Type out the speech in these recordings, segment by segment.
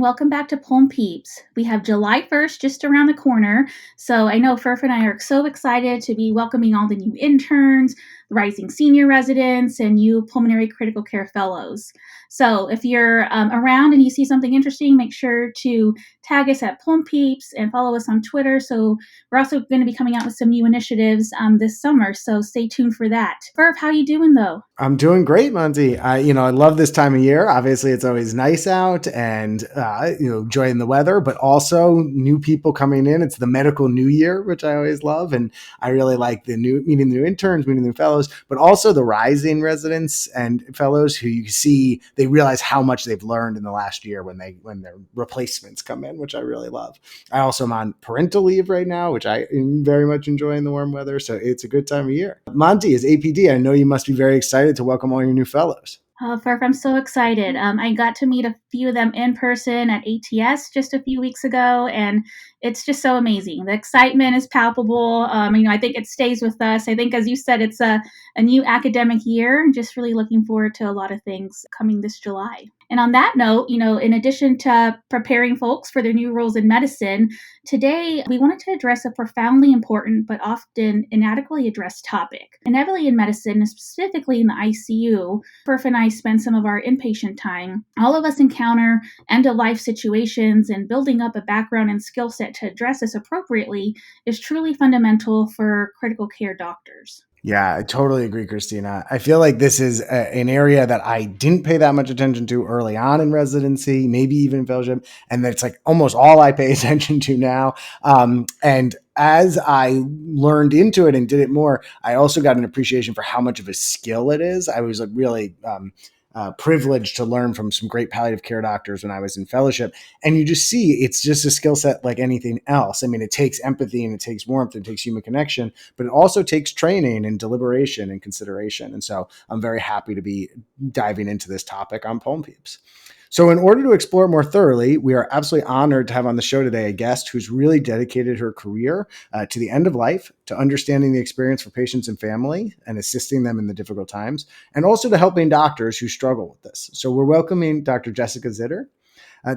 welcome back to PulmPEEPs. We have July 1st just around the corner, so I know Furf and I are so excited to be welcoming all the new interns, rising senior residents, and new pulmonary critical care fellows. So if you're around and you see something interesting, make sure to tag us at PulmPEEPs and follow us on Twitter. So we're also going to be coming out with some new initiatives this summer, so stay tuned for that. Furf, how you doing though? I'm doing great, Monty. I love this time of year. Obviously, it's always nice out and, enjoying the weather, but also new people coming in. It's the medical new year, which I always love. And I really like meeting the new interns, meeting the new fellows, but also the rising residents and fellows who you see, they realize how much they've learned in the last year when their replacements come in, which I really love. I also am on parental leave right now, which I am very much enjoying the warm weather. So it's a good time of year. Monty, as APD, I know you must be very excited to welcome all your new fellows. Furf, I'm so excited. I got to meet a few of them in person at ATS just a few weeks ago, and it's just so amazing. The excitement is palpable. I think it stays with us. I think, as you said, it's a new academic year. Just really looking forward to a lot of things coming this July. And on that note, in addition to preparing folks for their new roles in medicine, today we wanted to address a profoundly important but often inadequately addressed topic. Inevitably in medicine, specifically in the ICU, Furf and I spend some of our inpatient time. All of us encounter end-of-life situations, and building up a background and skill set to address this appropriately is truly fundamental for critical care doctors. Yeah, I totally agree, Christina. I feel like this is an area that I didn't pay that much attention to early on in residency, maybe even in fellowship, and that's like almost all I pay attention to now. And as I learned into it and did it more, I also got an appreciation for how much of a skill it is. I was really privileged to learn from some great palliative care doctors when I was in fellowship. And you just see it's just a skill set like anything else. I mean, it takes empathy and it takes warmth and it takes human connection, but it also takes training and deliberation and consideration. And so I'm very happy to be diving into this topic on PulmPEEPs. So in order to explore more thoroughly, we are absolutely honored to have on the show today a guest who's really dedicated her career to the end of life, to understanding the experience for patients and family and assisting them in the difficult times, and also to helping doctors who struggle with this. So we're welcoming Dr. Jessica Zitter.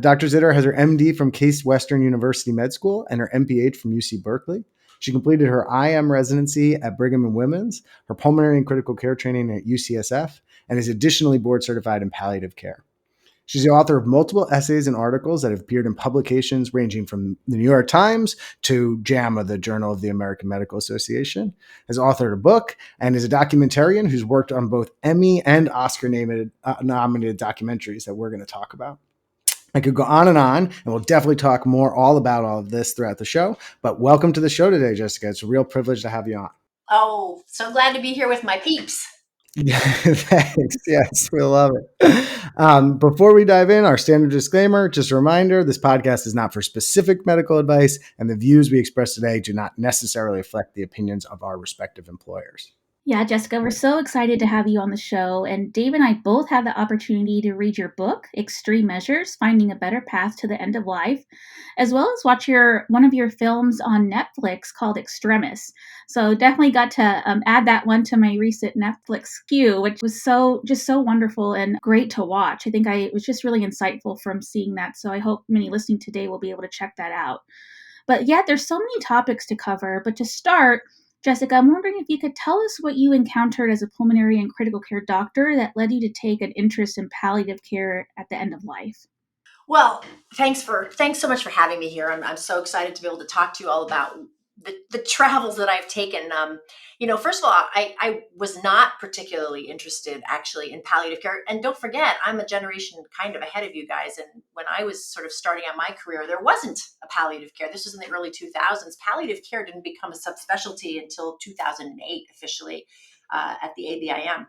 Dr. Zitter has her MD from Case Western University Med School and her MPH from UC Berkeley. She completed her IM residency at Brigham and Women's, her pulmonary and critical care training at UCSF, and is additionally board certified in palliative care. She's the author of multiple essays and articles that have appeared in publications ranging from the New York Times to JAMA, the Journal of the American Medical Association, has authored a book, and is a documentarian who's worked on both Emmy and Oscar-nominated documentaries that we're going to talk about. I could go on, and we'll definitely talk more all about all of this throughout the show. But welcome to the show today, Jessica. It's a real privilege to have you on. Oh, so glad to be here with my peeps. Thanks. Yes, we love it. Before we dive in, our standard disclaimer, just a reminder, this podcast is not for specific medical advice, and the views we express today do not necessarily reflect the opinions of our respective employers. Yeah, Jessica, we're so excited to have you on the show. And Dave and I both had the opportunity to read your book, Extreme Measures, Finding a Better Path to the End of Life, as well as watch one of your films on Netflix called Extremis. So definitely got to add that one to my recent Netflix queue, which was just so wonderful and great to watch. I think it was just really insightful from seeing that. So I hope many listening today will be able to check that out. But yeah, there's so many topics to cover. But to start, Jessica, I'm wondering if you could tell us what you encountered as a pulmonary and critical care doctor that led you to take an interest in palliative care at the end of life. Well, thanks so much for having me here. I'm so excited to be able to talk to you all about the travels that I've taken. First of all, I was not particularly interested actually in palliative care. And don't forget, I'm a generation kind of ahead of you guys. And when I was sort of starting out my career, there wasn't a palliative care. This was in the early 2000s. Palliative care didn't become a subspecialty until 2008 officially at the ABIM.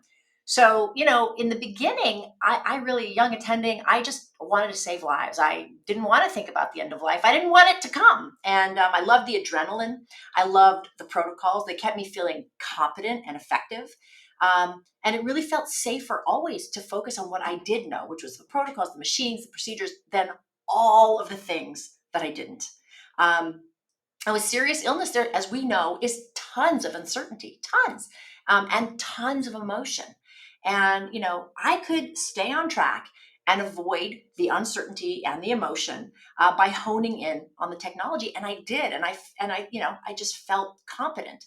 So, in the beginning, I really young attending, I just wanted to save lives. I didn't want to think about the end of life. I didn't want it to come. And I loved the adrenaline. I loved the protocols. They kept me feeling competent and effective. And it really felt safer always to focus on what I did know, which was the protocols, the machines, the procedures, than all of the things that I didn't. And with serious illness, there, as we know, is tons of uncertainty, tons, and tons of emotion. And, I could stay on track and avoid the uncertainty and the emotion by honing in on the technology. And I did, I just felt competent.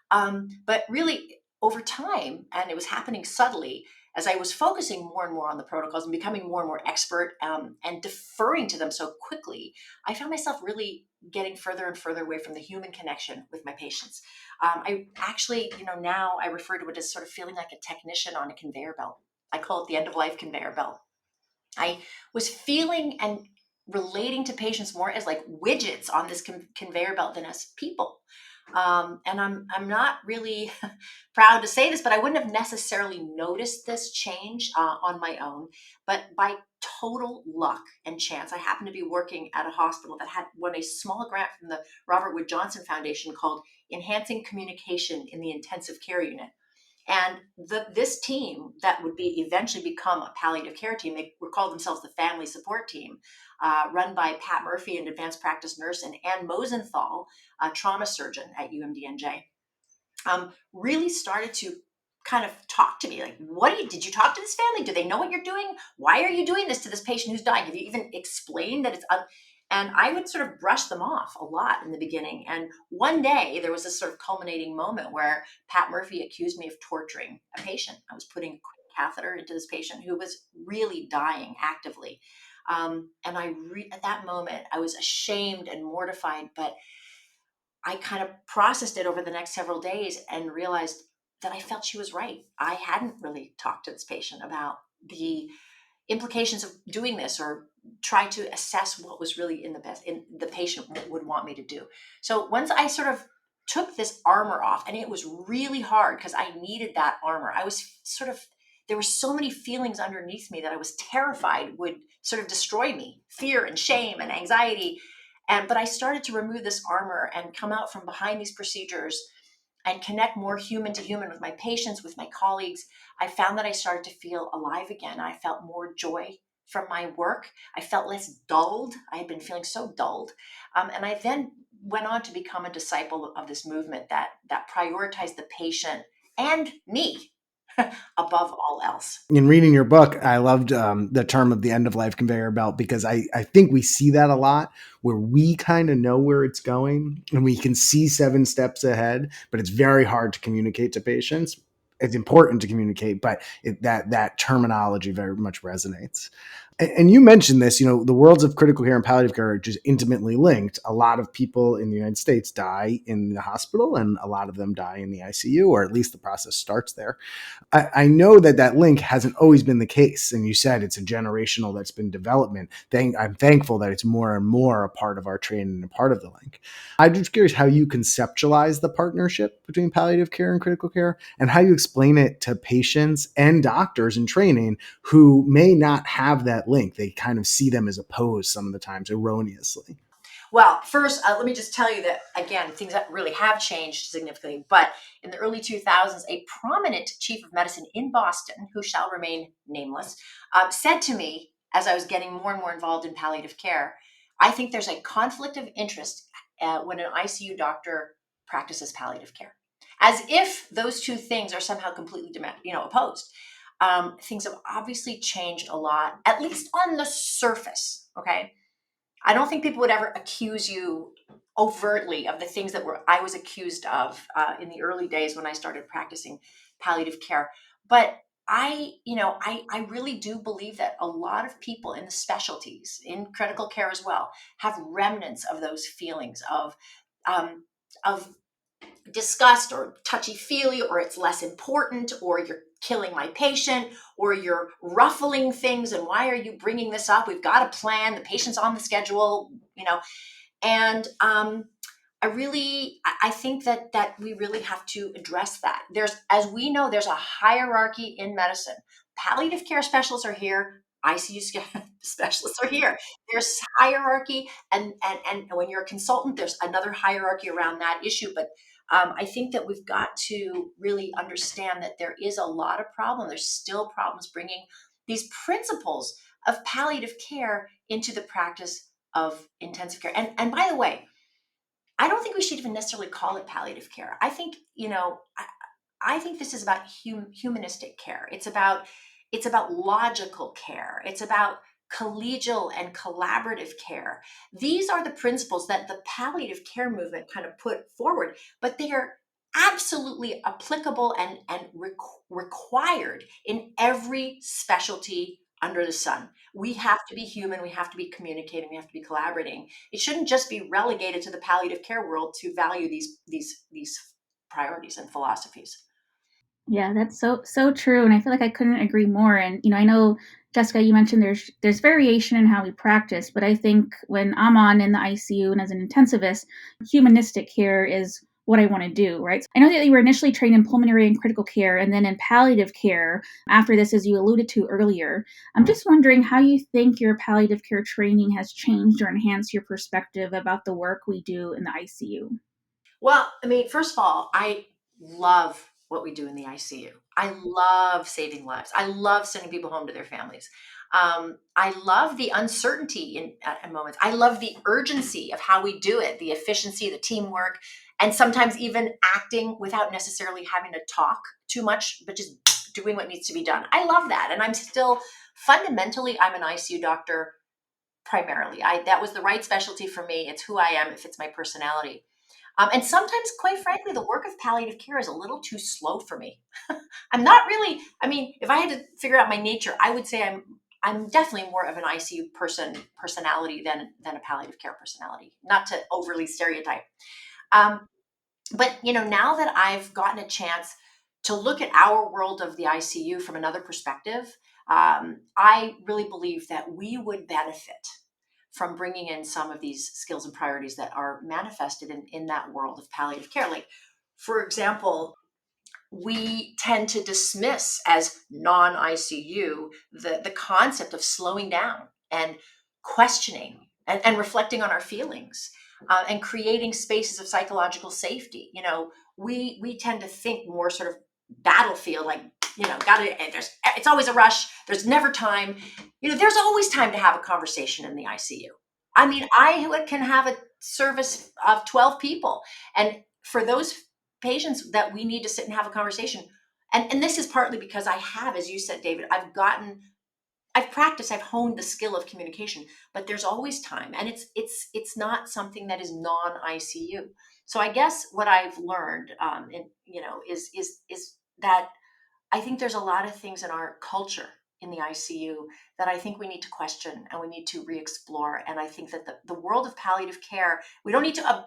But really, over time, and it was happening subtly, as I was focusing more and more on the protocols and becoming more and more expert and deferring to them so quickly, I found myself really getting further and further away from the human connection with my patients. I actually, now I refer to it as sort of feeling like a technician on a conveyor belt. I call it the end of life conveyor belt. I was feeling and relating to patients more as like widgets on this conveyor belt than as people. And I'm not really proud to say this, but I wouldn't have necessarily noticed this change on my own. But by total luck and chance, I happened to be working at a hospital that had won a small grant from the Robert Wood Johnson Foundation called Enhancing Communication in the Intensive Care Unit. And this team that would be eventually become a palliative care team, they were called themselves the Family Support Team, run by Pat Murphy, an advanced practice nurse, and Ann Mosenthal, a trauma surgeon at UMDNJ, really started to kind of talk to me like, did you talk to this family? Do they know what you're doing? Why are you doing this to this patient who's dying? Have you even explained that and I would sort of brush them off a lot in the beginning. And one day there was this sort of culminating moment where Pat Murphy accused me of torturing a patient. I was putting a catheter into this patient who was really dying actively. And at that moment, I was ashamed and mortified, but I kind of processed it over the next several days and realized that I felt she was right. I hadn't really talked to this patient about the implications of doing this or try to assess what was really in the patient would want me to do. So once I sort of took this armor off, and it was really hard because I needed that armor. I was sort of there were so many feelings underneath me that I was terrified would sort of destroy me, fear and shame and anxiety. But I started to remove this armor and come out from behind these procedures and connect more human to human with my patients, with my colleagues. I found that I started to feel alive again. I felt more joy from my work. I felt less dulled. I had been feeling so dulled. And I then went on to become a disciple of this movement that prioritized the patient and me above all else. In reading your book, I loved the term of the end of life conveyor belt, because I think we see that a lot, where we kind of know where it's going and we can see 7 steps ahead, but it's very hard to communicate to patients. It's important to communicate, but that terminology very much resonates. And you mentioned this, the worlds of critical care and palliative care are just intimately linked. A lot of people in the United States die in the hospital, and a lot of them die in the ICU, or at least the process starts there. I know that link hasn't always been the case. And you said it's a generational that's been development. I'm thankful that it's more and more a part of our training and a part of the link. I'm just curious how you conceptualize the partnership between palliative care and critical care, and how you explain it to patients and doctors in training who may not have that link. They kind of see them as opposed some of the times erroneously. Well, first, let me just tell you that, again, things that really have changed significantly. But in the early 2000s, a prominent chief of medicine in Boston, who shall remain nameless, said to me, as I was getting more and more involved in palliative care, I think there's a conflict of interest when an ICU doctor practices palliative care. As if those two things are somehow completely opposed. Things have obviously changed a lot, at least on the surface, okay? I don't think people would ever accuse you overtly of the things that I was accused of in the early days when I started practicing palliative care. But I really do believe that a lot of people in the specialties, in critical care as well, have remnants of those feelings um, of disgust or touchy feely, or it's less important, or you're killing my patient, or you're ruffling things, and why are you bringing this up? We've got a plan, the patient's on the schedule, and I think that we really have to address that. As we know, there's a hierarchy in medicine. Palliative care specialists are here, ICU specialists are here. There's hierarchy, and when you're a consultant, there's another hierarchy around that issue. But I think that we've got to really understand that there is a lot of problem. There's still problems bringing these principles of palliative care into the practice of intensive care. And by the way, I don't think we should even necessarily call it palliative care. I think, I think this is about humanistic care. It's about It's about logical care. It's about collegial and collaborative care. These are the principles that the palliative care movement kind of put forward, but they are absolutely applicable and required in every specialty under the sun. We have to be human, we have to be communicating, we have to be collaborating. It shouldn't just be relegated to the palliative care world to value these priorities and philosophies. Yeah, that's so true, and I feel like I couldn't agree more. And I know, Jessica, you mentioned there's variation in how we practice, but I think when I'm on in the ICU and as an intensivist, humanistic care is what I want to do, right? I know that you were initially trained in pulmonary and critical care, and then in palliative care after this, as you alluded to earlier. I'm just wondering how you think your palliative care training has changed or enhanced your perspective about the work we do in the ICU. Well, I mean, first of all, I love what we do in the ICU. I love saving lives. I love sending people home to their families. I love the uncertainty at moments. I love the urgency of how we do it, the efficiency, the teamwork, and sometimes even acting without necessarily having to talk too much, but just doing what needs to be done. I love that. And I'm still fundamentally, I'm an ICU doctor primarily. That was the right specialty for me. It's who I am. It fits my personality. And sometimes, quite frankly, the work of palliative care is a little too slow for me. I'm not really. I mean, if I had to figure out my nature, I would say I'm definitely more of an ICU personality than a palliative care personality. Not to overly stereotype. Um, but now that I've gotten a chance to look at our world of the ICU from another perspective, I really believe that we would benefit from bringing in some of these skills and priorities that are manifested in that world of palliative care. Like, for example, we tend to dismiss as non-ICU the concept of slowing down and questioning and reflecting on our feelings, and creating spaces of psychological safety. We tend to think more sort of battlefield, like, it's always a rush. There's never time. There's always time to have a conversation in the ICU. I mean, I can have a service of 12 people, and for those patients that we need to sit and have a conversation. And this is partly because I have, as you said, David, I've practiced, I've honed the skill of communication, but there's always time. And it's not something that is non-ICU. So I guess what I've learned, is that I think there's a lot of things in our culture in the ICU that I think we need to question and we need to re-explore. And I think that the world of palliative care, we don't need to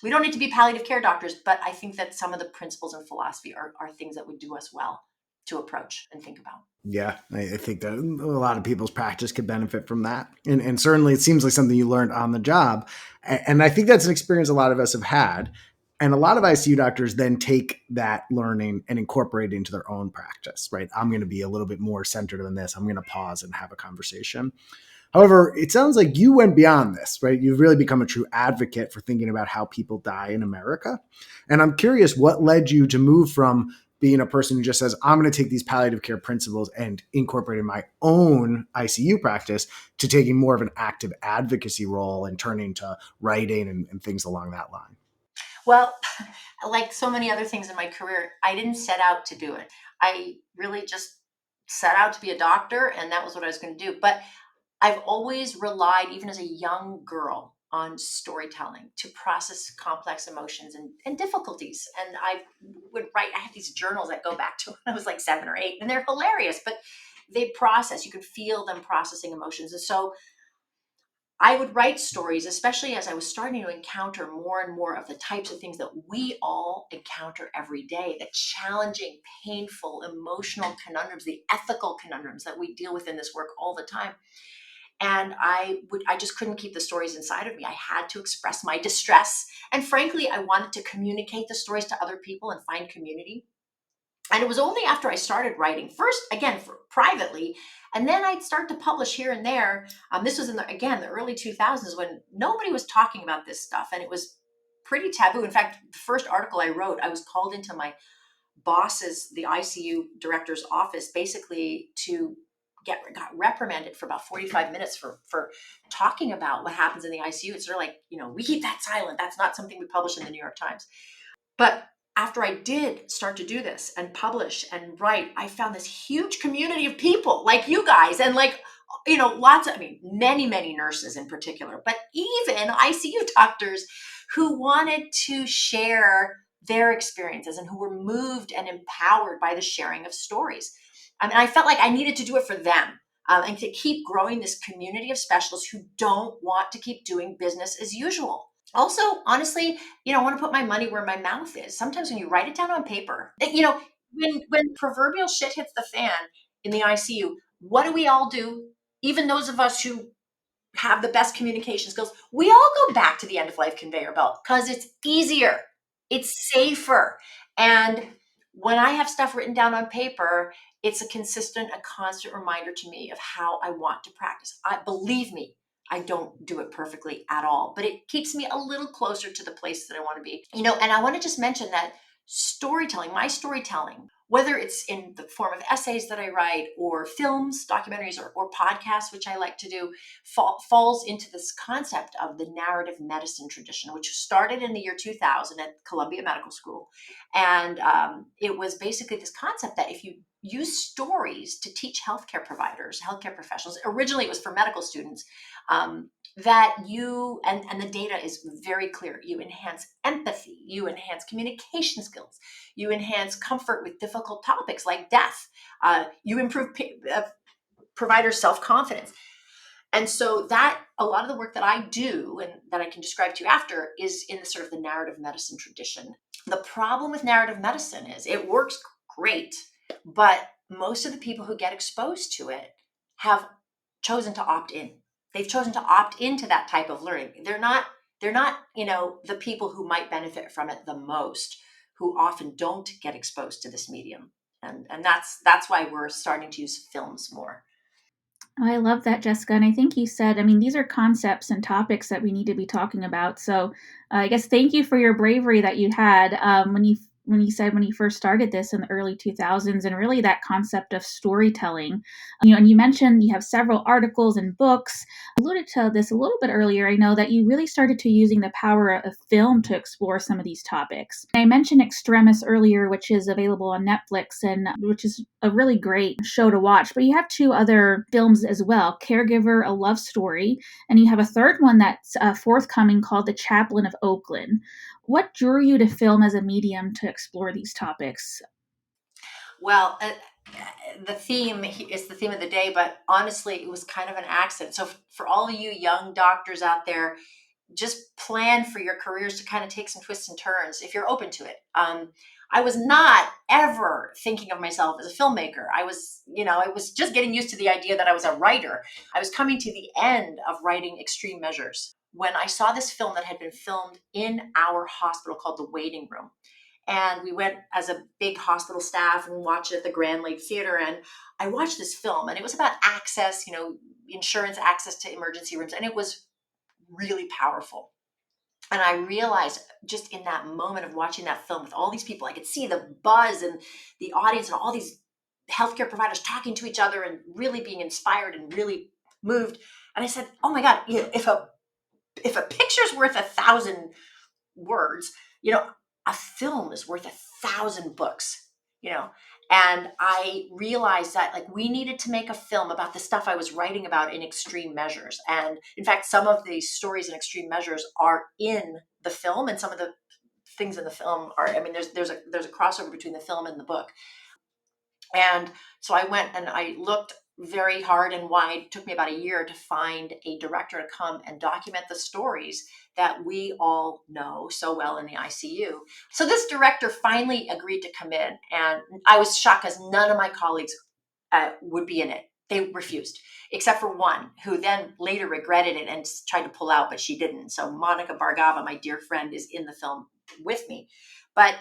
we don't need to be palliative care doctors, but I think that some of the principles and philosophy are things that would do us well to approach and think about. Yeah, I think that a lot of people's practice could benefit from that. And certainly it seems like something you learned on the job. And I think that's an experience a lot of us have had. And a lot of ICU doctors then take that learning and incorporate it into their own practice, right? I'm going to be a little bit more centered on this. I'm going to pause and have a conversation. However, it sounds like you went beyond this, right? You've really become a true advocate for thinking about how people die in America. And I'm curious what led you to move from being a person who just says, I'm going to take these palliative care principles and incorporate in my own ICU practice to taking more of an active advocacy role and turning to writing and things along that line. Well, like so many other things in my career, I didn't set out to do it. I really just set out to be a doctor, and that was what I was going to do. But I've always relied, even as a young girl, on storytelling to process complex emotions and difficulties. And I would write, I have these journals that go back to when I was like 7 or 8, and they're hilarious, but they process, you can feel them processing emotions. And so I would write stories, especially as I was starting to encounter more and more of the types of things that we all encounter every day, the challenging, painful, emotional conundrums, the ethical conundrums that we deal with in this work all the time. And I just couldn't keep the stories inside of me. I had to express my distress. And frankly, I wanted to communicate the stories to other people and find community. And it was only after I started writing, first, again, privately, and then I'd start to publish here and there. This was again, the early 2000s, when nobody was talking about this stuff. And it was pretty taboo. In fact, the first article I wrote, I was called into my boss's, the ICU director's office, basically to got reprimanded for about 45 minutes for talking about what happens in the ICU. It's sort of like, we keep that silent. That's not something we publish in the New York Times. But after I did start to do this and publish and write, I found this huge community of people like you guys and like, lots of, I mean, many, many nurses in particular, but even ICU doctors who wanted to share their experiences and who were moved and empowered by the sharing of stories. I mean, I felt like I needed to do it for them. And to keep growing this community of specialists who don't want to keep doing business as usual. Also, honestly, I want to put my money where my mouth is. Sometimes when you write it down on paper, when proverbial shit hits the fan in the ICU, what do we all do? Even those of us who have the best communication skills, we all go back to the end of life conveyor belt because it's easier, it's safer. And when I have stuff written down on paper, it's a constant reminder to me of how I want to practice. Believe me, I don't do it perfectly at all, but it keeps me a little closer to the place that I want to be. And I want to just mention that my storytelling, whether it's in the form of essays that I write or films, documentaries, or podcasts, which I like to do, falls into this concept of the narrative medicine tradition, which started in the year 2000 at Columbia Medical School. And it was basically this concept that if you use stories to teach healthcare providers, healthcare professionals, originally it was for medical students, that you, and the data is very clear, you enhance empathy, you enhance communication skills, you enhance comfort with difficult topics like death, you improve provider self-confidence. And so that a lot of the work that I do and that I can describe to you after is in the sort of the narrative medicine tradition. The problem with narrative medicine is it works great, but most of the people who get exposed to it have chosen to opt in. They've chosen to opt into that type of learning. They're not, the people who might benefit from it the most, who often don't get exposed to this medium. And that's why we're starting to use films more. Oh, I love that, Jessica. And I think you said, I mean, these are concepts and topics that we need to be talking about. So I guess thank you for your bravery that you had when you first started this in the early 2000s, and really that concept of storytelling. And you mentioned you have several articles and books. I alluded to this a little bit earlier. I know that you really started to using the power of film to explore some of these topics. I mentioned Extremis earlier, which is available on Netflix and which is a really great show to watch. But you have two other films as well, Caregiver, a Love Story, and you have a third one that's forthcoming called The Chaplain of Oakland. What drew you to film as a medium to explore these topics? Well, the theme is the theme of the day, but honestly, it was kind of an accident. So for all of you young doctors out there, just plan for your careers to kind of take some twists and turns if you're open to it. I was not ever thinking of myself as a filmmaker. I was just getting used to the idea that I was a writer. I was coming to the end of writing Extreme Measures when I saw this film that had been filmed in our hospital called The Waiting Room. And we went as a big hospital staff and watched it at the Grand Lake Theater. And I watched this film, and it was about access, insurance access to emergency rooms. And it was really powerful. And I realized just in that moment of watching that film with all these people, I could see the buzz and the audience and all these healthcare providers talking to each other and really being inspired and really moved. And I said, "Oh my God, if a picture's worth 1,000 words, you know, a film is worth 1,000 books, you know." And I realized that like we needed to make a film about the stuff I was writing about in Extreme Measures. And in fact, some of the stories in Extreme Measures are in the film, and some of the things in the film are, I mean, there's a crossover between the film and the book. And so I went and I looked very hard and wide. It took me about a year to find a director to come and document the stories that we all know so well in the ICU. So this director finally agreed to come in, and I was shocked because none of my colleagues would be in it. They refused, except for one who then later regretted it and tried to pull out, but she didn't. So Monica Bargava, my dear friend, is in the film with me. But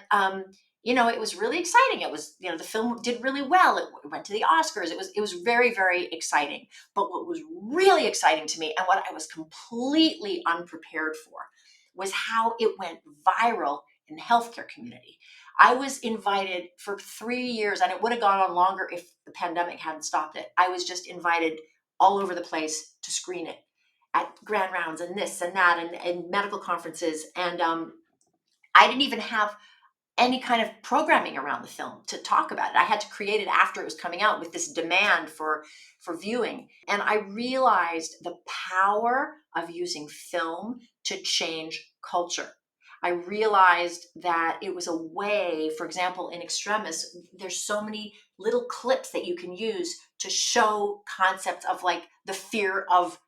it was really exciting. It was, the film did really well. It went to the Oscars. It was very, very exciting. But what was really exciting to me and what I was completely unprepared for was how it went viral in the healthcare community. I was invited for 3 years, and it would have gone on longer if the pandemic hadn't stopped it. I was just invited all over the place to screen it at grand rounds and this and that and medical conferences. And I didn't even have any kind of programming around the film to talk about it. I had to create it after it was coming out with this demand for viewing. And I realized the power of using film to change culture. I realized that it was a way, for example, in Extremis, there's so many little clips that you can use to show concepts of like the fear of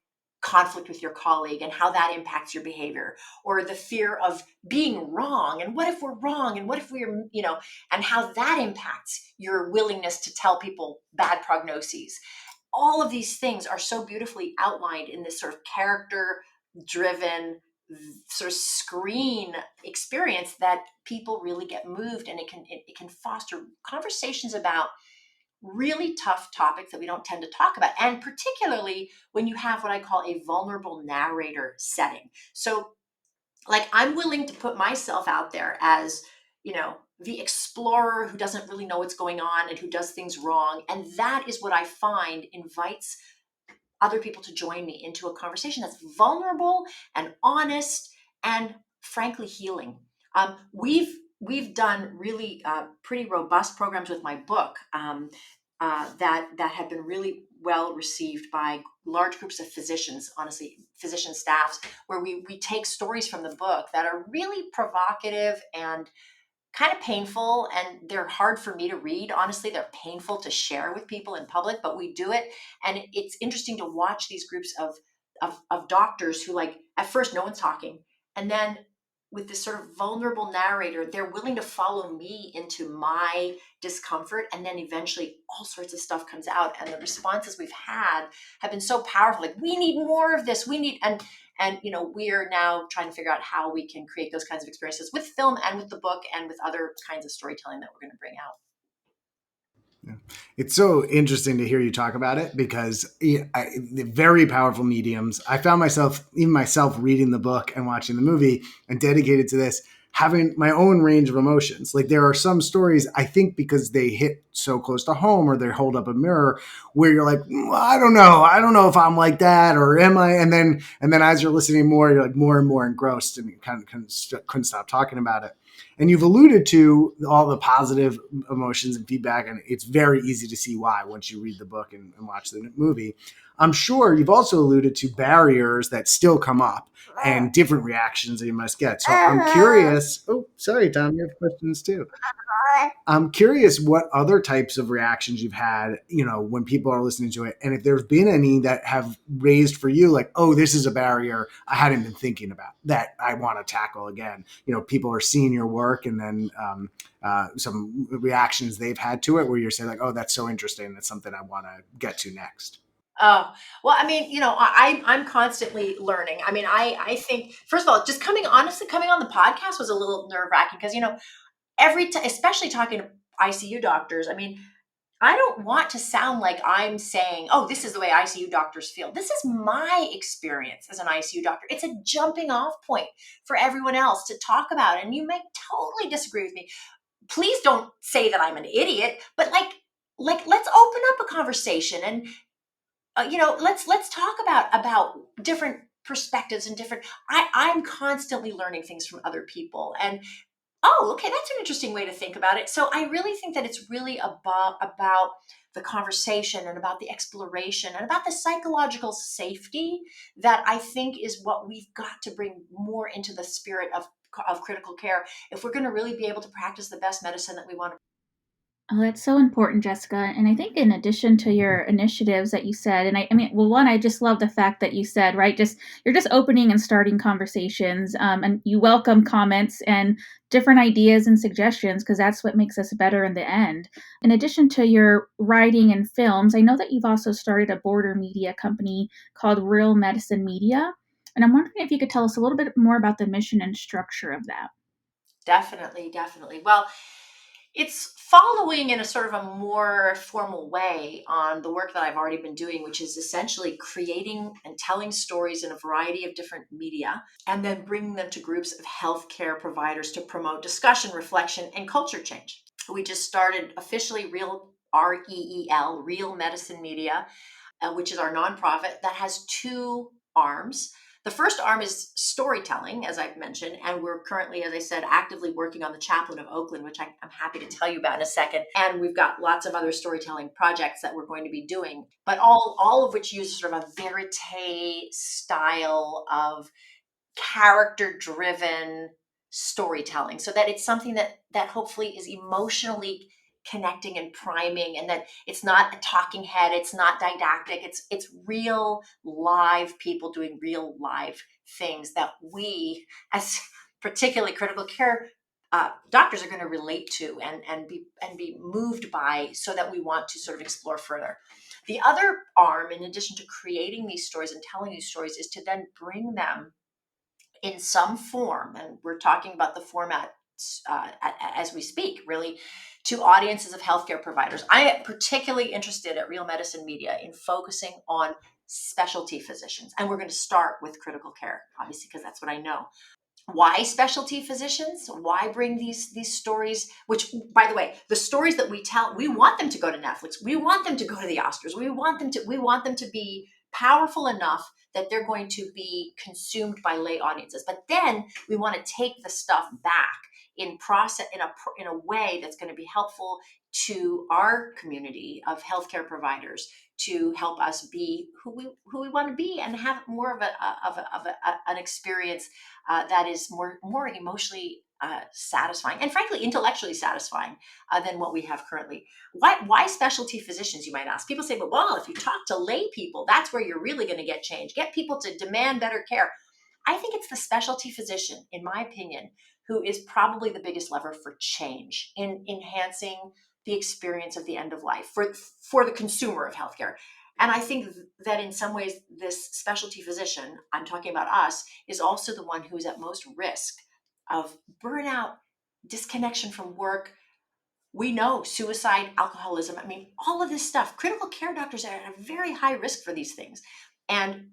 conflict with your colleague and how that impacts your behavior, or the fear of being wrong and what if we're wrong and what if we're, and how that impacts your willingness to tell people bad prognoses. All of these things are so beautifully outlined in this sort of character driven sort of screen experience that people really get moved, and it can foster conversations about really tough topics that we don't tend to talk about, and particularly when you have what I call a vulnerable narrator setting. So like I'm willing to put myself out there as, the explorer who doesn't really know what's going on and who does things wrong, and that is what I find invites other people to join me into a conversation that's vulnerable and honest and frankly healing. We've done really pretty robust programs with my book, that have been really well received by large groups of physicians, honestly, physician staffs, where we take stories from the book that are really provocative and kind of painful, and they're hard for me to read. Honestly, they're painful to share with people in public, but we do it. And it's interesting to watch these groups of doctors who, like, at first no one's talking, and then with this sort of vulnerable narrator, they're willing to follow me into my discomfort, and then eventually all sorts of stuff comes out, and the responses we've had have been so powerful. Like, we need more of this, we need, and we are now trying to figure out how we can create those kinds of experiences with film and with the book and with other kinds of storytelling that we're going to bring out. Yeah. It's so interesting to hear you talk about it because the very powerful mediums. I found even myself reading the book and watching the movie and dedicated to this, having my own range of emotions. Like there are some stories, I think because they hit so close to home or they hold up a mirror where you're like, I don't know. I don't know if I'm like that or am I? And then as you're listening more, you're like more and more engrossed and you kind of couldn't stop talking about it. And you've alluded to all the positive emotions and feedback, and it's very easy to see why once you read the book and watch the movie. I'm sure you've also alluded to barriers that still come up and different reactions that you must get. So I'm curious. Oh, sorry, Tom, you have questions too. I'm curious what other types of reactions you've had, when people are listening to it, and if there's been any that have raised for you, like, oh, this is a barrier I hadn't been thinking about that I want to tackle again. People are seeing your work, and then some reactions they've had to it, where you're saying like, oh, that's so interesting. That's something I want to get to next. Oh, well, I mean, I'm constantly learning. I mean, I think, first of all, just coming on the podcast was a little nerve wracking because, every time, especially talking to ICU doctors, I mean, I don't want to sound like I'm saying, oh, this is the way ICU doctors feel. This is my experience as an ICU doctor. It's a jumping off point for everyone else to talk about. And you may totally disagree with me. Please don't say that I'm an idiot, but like let's open up a conversation and let's talk about different perspectives and different. I'm constantly learning things from other people, and oh, okay, that's an interesting way to think about it. So I really think that it's really about the conversation and about the exploration and about the psychological safety that I think is what we've got to bring more into the spirit of critical care if we're going to really be able to practice the best medicine that we want to. Oh, that's so important, Jessica. And I think in addition to your initiatives that you said, and I mean, well, one, I just love the fact that you said, right, just you're just opening and starting conversations, and you welcome comments and different ideas and suggestions because that's what makes us better in the end. In addition to your writing and films, I know that you've also started a border media company called Real Medicine Media. And I'm wondering if you could tell us a little bit more about the mission and structure of that. Definitely, definitely. Well, it's following in a sort of a more formal way on the work that I've already been doing, which is essentially creating and telling stories in a variety of different media, and then bringing them to groups of healthcare providers to promote discussion, reflection, and culture change. We just started officially REEL, Real Medicine Media, which is our nonprofit that has two arms. The first arm is storytelling, as I've mentioned, and we're currently, as I said, actively working on the Chaplain of Oakland, which I'm happy to tell you about in a second. And we've got lots of other storytelling projects that we're going to be doing, but all of which use sort of a verite style of character-driven storytelling, so that it's something that hopefully is emotionally connecting and priming, and that it's not a talking head, it's not didactic, it's real live people doing real live things that we, as particularly critical care doctors, are going to relate to and be moved by, so that we want to sort of explore further. The other arm, in addition to creating these stories and telling these stories, is to then bring them in some form, and we're talking about the format as we speak, really, to audiences of healthcare providers. I am particularly interested at Real Medicine Media in focusing on specialty physicians, and we're going to start with critical care, obviously, because that's what I know. Why specialty physicians? Why bring these stories? Which, by the way, the stories that we tell, we want them to go to Netflix. We want them to go to the Oscars. We want them to be powerful enough that they're going to be consumed by lay audiences. But then we want to take the stuff back in process in a way that's going to be helpful to our community of healthcare providers, to help us be who we want to be, and have more of an experience that is more emotionally satisfying, and frankly intellectually satisfying, than what we have currently. Why specialty physicians, you might ask? People say, but well, if you talk to lay people, that's where you're really going to get change, get people to demand better care. I think it's the specialty physician, in my opinion, who is probably the biggest lever for change in enhancing the experience of the end of life for the consumer of healthcare. And I think that in some ways, this specialty physician, I'm talking about us, is also the one who's at most risk of burnout, disconnection from work. We know suicide, alcoholism, I mean, all of this stuff. Critical care doctors are at a very high risk for these things. And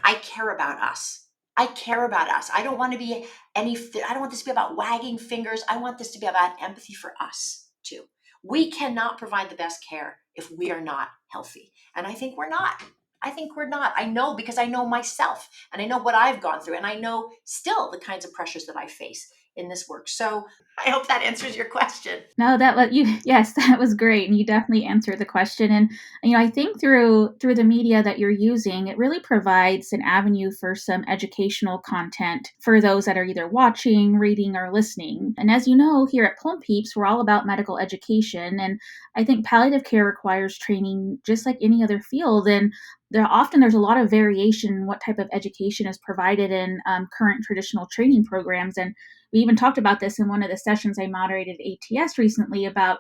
I care about us. I care about us. I don't want this to be about wagging fingers. I want this to be about empathy for us too. We cannot provide the best care if we are not healthy. And I think we're not. I know, because I know myself, and I know what I've gone through, and I know still the kinds of pressures that I face in this work. So I hope that answers your question. No, that was you. Yes, that was great, and you definitely answered the question. And I think through the media that you're using, it really provides an avenue for some educational content for those that are either watching, reading, or listening. And as you know, here at PulmPEEPs, we're all about medical education, and I think palliative care requires training just like any other field. And there's a lot of variation in what type of education is provided in current traditional training programs. And we even talked about this in one of the sessions I moderated at ATS recently about,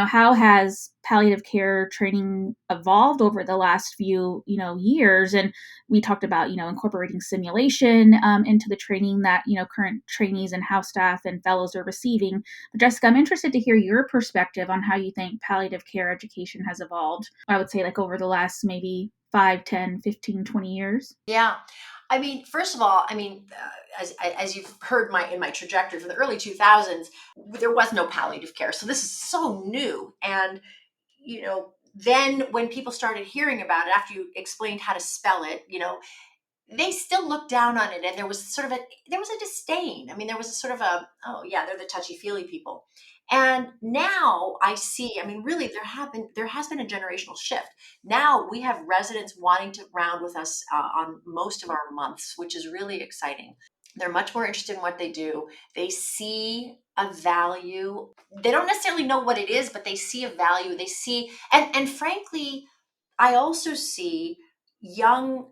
how has palliative care training evolved over the last few, years. And we talked about, incorporating simulation into the training that, current trainees and house staff and fellows are receiving. But Jessica, I'm interested to hear your perspective on how you think palliative care education has evolved. I would say like over the last maybe 5, 10, 15, 20 years. Yeah. I mean, first of all, as you've heard in my trajectory from the early 2000s, there was no palliative care. So this is so new. And, then when people started hearing about it, after you explained how to spell it, they still looked down on it. And there was a disdain. I mean, there was a sort of oh yeah, they're the touchy feely people. And now I see, really there has been a generational shift. Now we have residents wanting to round with us on most of our months, which is really exciting. They're much more interested in what they do. They see a value. They don't necessarily know what it is, but they see a value. They see, and frankly, I also see young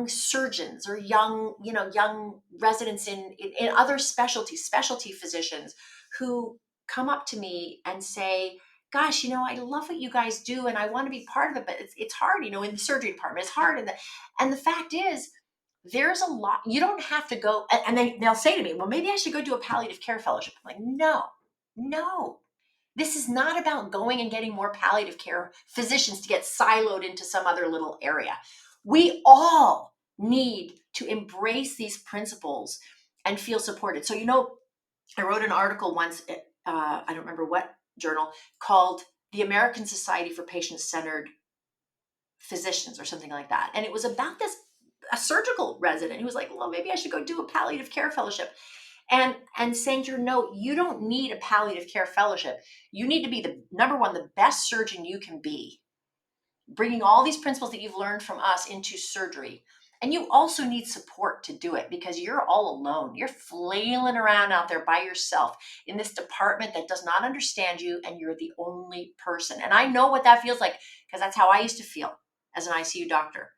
surgeons, or young residents in other specialty physicians, who come up to me and say, gosh, I love what you guys do, and I want to be part of it, but it's hard, in the surgery department, it's hard. And the fact is, there's a lot, you don't have to go, and they'll say to me, well, maybe I should go do a palliative care fellowship. I'm like, no, this is not about going and getting more palliative care physicians to get siloed into some other little area. We all need to embrace these principles and feel supported. So, I wrote an article once, I don't remember what journal, called The American Society for Patient-Centered Physicians, or something like that. And it was about this a surgical resident who was like, well, maybe I should go do a palliative care fellowship. And saying to her, no, you don't need a palliative care fellowship. You need to be the number one, the best surgeon you can be, bringing all these principles that you've learned from us into surgery. And you also need support to do it because you're all alone. You're flailing around out there by yourself in this department that does not understand you, and you're the only person. And I know what that feels like because that's how I used to feel as an ICU doctor.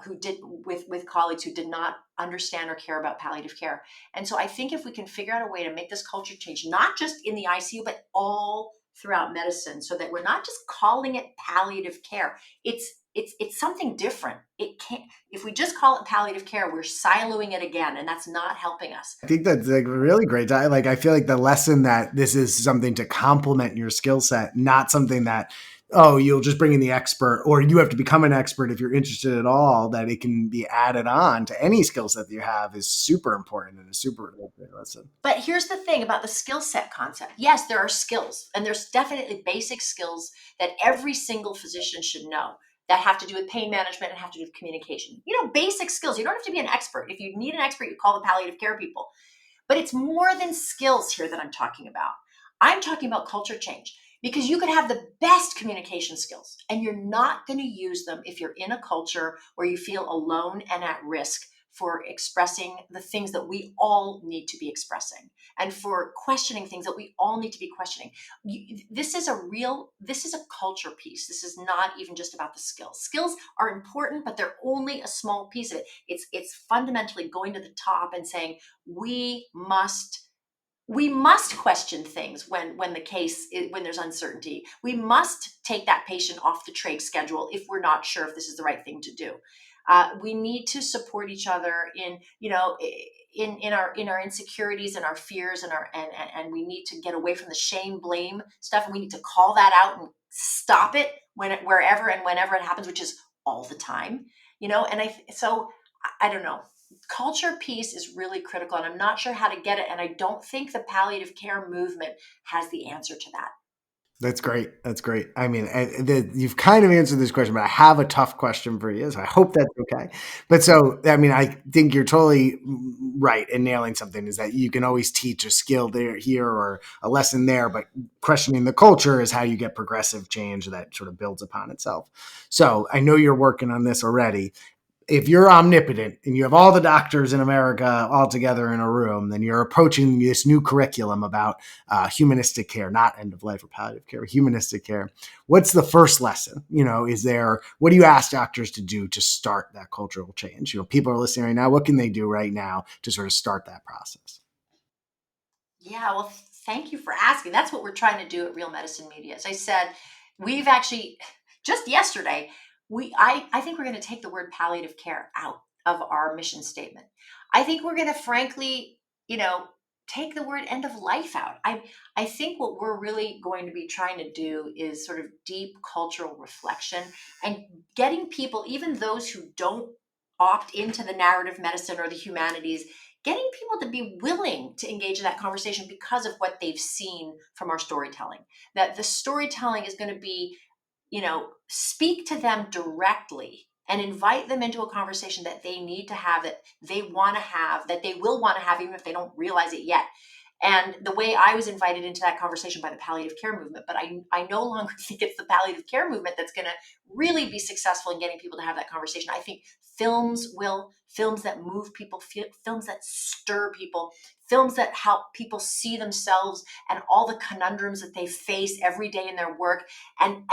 Who did with colleagues who did not understand or care about palliative care. And so I think if we can figure out a way to make this culture change, not just in the ICU, but all throughout medicine, so that we're not just calling it palliative care. It's something different. It can't, if we just call it palliative care, we're siloing it again, and that's not helping us. I think that's like really great. Like, I feel like the lesson that this is something to complement your skill set, not something that, oh, you'll just bring in the expert or you have to become an expert if you're interested at all, that it can be added on to any skill set that you have is super important and a super great lesson. But here's the thing about the skill set concept. Yes, there are skills, and there's definitely basic skills that every single physician should know that have to do with pain management and have to do with communication. Basic skills. You don't have to be an expert. If you need an expert, you call the palliative care people. But it's more than skills here that I'm talking about. I'm talking about culture change, because you could have the best communication skills and you're not going to use them if you're in a culture where you feel alone and at risk for expressing the things that we all need to be expressing, and for questioning things that we all need to be questioning. This is a culture piece. This is not even just about the skills. Skills are important, but they're only a small piece of it. It's fundamentally going to the top and saying we must question things when there's uncertainty. We must take that patient off the trach schedule if we're not sure if this is the right thing to do. We need to support each other in our insecurities and our fears and we need to get away from the shame blame stuff, and we need to call that out and stop it wherever and whenever it happens, which is all the time. And I don't know. Culture piece is really critical, and I'm not sure how to get it. And I don't think the palliative care movement has the answer to that. That's great. That's great. I mean, you've kind of answered this question, but I have a tough question for you. So I hope that's okay. But so, I mean, I think you're totally right in nailing something, is that you can always teach a skill there, here, or a lesson there, but questioning the culture is how you get progressive change that sort of builds upon itself. So I know you're working on this already. If you're omnipotent and you have all the doctors in America all together in a room, then you're approaching this new curriculum about humanistic care, not end of life or palliative care, humanistic care. What's the first lesson? What do you ask doctors to do to start that cultural change? People are listening right now. What can they do right now to sort of start that process? Yeah, well, thank you for asking. That's what we're trying to do at Real Medicine Media. As I said, we've actually just yesterday, I think we're going to take the word palliative care out of our mission statement. I think we're going to frankly, take the word end of life out. I think what we're really going to be trying to do is sort of deep cultural reflection and getting people, even those who don't opt into the narrative medicine or the humanities, getting people to be willing to engage in that conversation because of what they've seen from our storytelling. That the storytelling is going to be, speak to them directly and invite them into a conversation that they need to have, that they want to have, that they will want to have, even if they don't realize it yet. And the way I was invited into that conversation by the palliative care movement, but I no longer think it's the palliative care movement that's going to really be successful in getting people to have that conversation. I think films that move people, films that stir people, films that help people see themselves and all the conundrums that they face every day in their work, and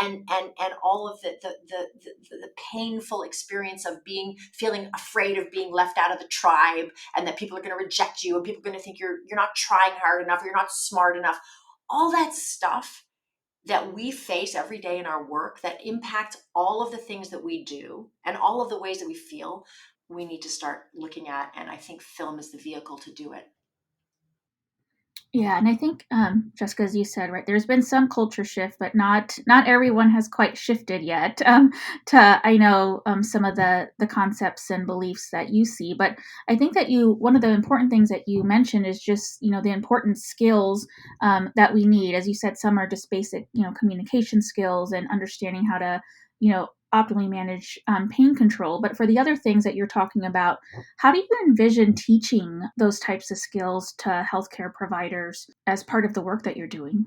all of the painful experience of feeling afraid of being left out of the tribe, and that people are going to reject you, and people are going to think you're not trying hard enough, or you're not smart enough. All that stuff that we face every day in our work that impacts all of the things that we do and all of the ways that we feel, we need to start looking at. And I think film is the vehicle to do it. Yeah, and I think, Jessica, as you said, right, there's been some culture shift, but not everyone has quite shifted yet. To I know some of the concepts and beliefs that you see, but I think that one of the important things that you mentioned is just the important skills that we need. As you said, some are just basic communication skills and understanding how to optimally manage pain control. But for the other things that you're talking about, how do you envision teaching those types of skills to healthcare providers as part of the work that you're doing?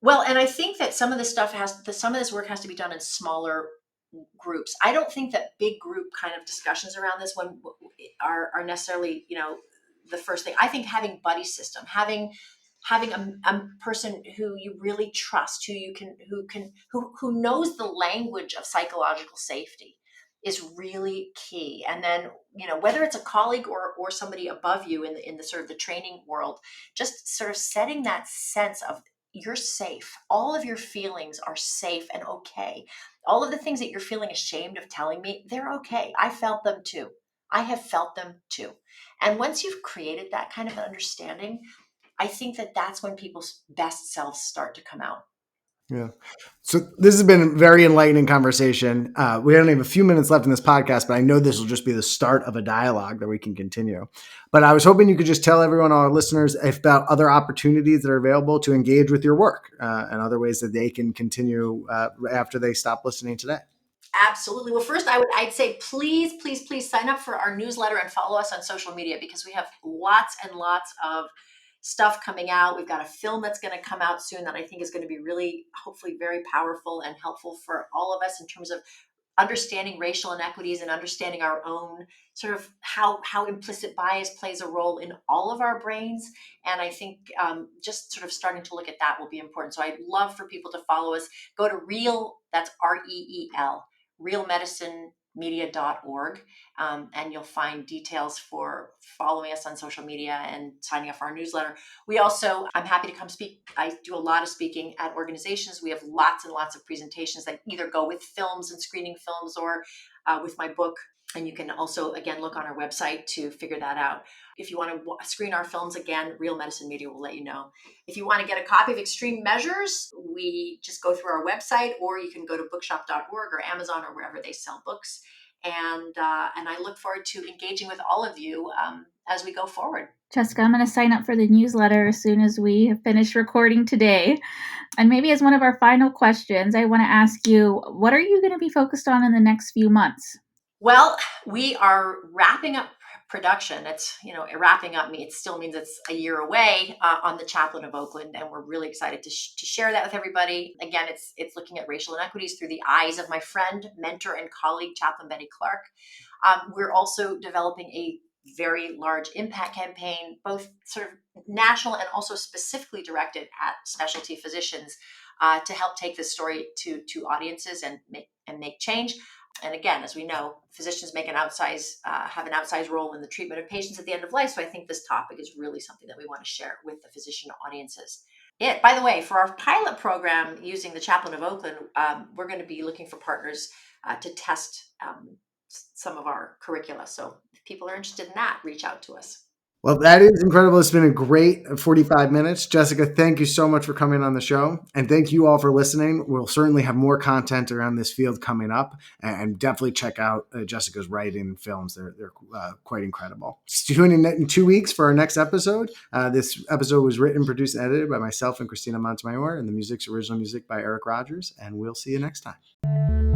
Well, and I think that some of some of this work has to be done in smaller groups. I don't think that big group kind of discussions around this one are necessarily, the first thing. I think having buddy system, having a person who you really trust, who knows the language of psychological safety is really key. And then, whether it's a colleague or somebody above you in the sort of the training world, just sort of setting that sense of you're safe. All of your feelings are safe and okay. All of the things that you're feeling ashamed of telling me, they're okay. I felt them too. I have felt them too. And once you've created that kind of understanding, I think that that's when people's best selves start to come out. Yeah. So this has been a very enlightening conversation. We only have a few minutes left in this podcast, but I know this will just be the start of a dialogue that we can continue. But I was hoping you could just tell everyone, our listeners, about other opportunities that are available to engage with your work and other ways that they can continue after they stop listening today. Absolutely. Well, first, I'd say please sign up for our newsletter and follow us on social media, because we have lots and lots of stuff coming out. We've got a film that's going to come out soon that I think is going to be really, hopefully, very powerful and helpful for all of us in terms of understanding racial inequities and understanding our own sort of how implicit bias plays a role in all of our brains. And I think just sort of starting to look at that will be important. So I'd love for people to follow us. Go to that's REEL, realmedicinemedia.org, and you'll find details for following us on social media and signing up for our newsletter. I'm happy to come speak. I do a lot of speaking at organizations. We have lots and lots of presentations that either go with films and screening films or with my book. And you can also, again, look on our website to figure that out. If you want to screen our films, again, Real Medicine Media will let you know. If you want to get a copy of Extreme Measures, we just go through our website, or you can go to bookshop.org or Amazon or wherever they sell books. And I look forward to engaging with all of you as we go forward. Jessica, I'm going to sign up for the newsletter as soon as we finish recording today. And maybe as one of our final questions, I want to ask you, what are you going to be focused on in the next few months? Well, we are wrapping up production. It's, wrapping up it still means it's a year away on The Chaplain of Oakland, and we're really excited to share that with everybody. Again, it's looking at racial inequities through the eyes of my friend, mentor, and colleague, Chaplain Betty Clark. We're also developing a very large impact campaign, both sort of national and also specifically directed at specialty physicians, to help take this story to audiences and make change. And again, as we know, physicians have an outsized role in the treatment of patients at the end of life. So I think this topic is really something that we want to share with the physician audiences. By the way, for our pilot program using the Chaplain of Oakland, we're going to be looking for partners to test some of our curricula. So if people are interested in that, reach out to us. Well, that is incredible. It's been a great 45 minutes. Jessica, thank you so much for coming on the show. And thank you all for listening. We'll certainly have more content around this field coming up. And definitely check out Jessica's writing and films. They're quite incredible. Tune in 2 weeks for our next episode. This episode was written, produced, and edited by myself and Christina Montemayor. And the original music by Eric Rogers. And we'll see you next time.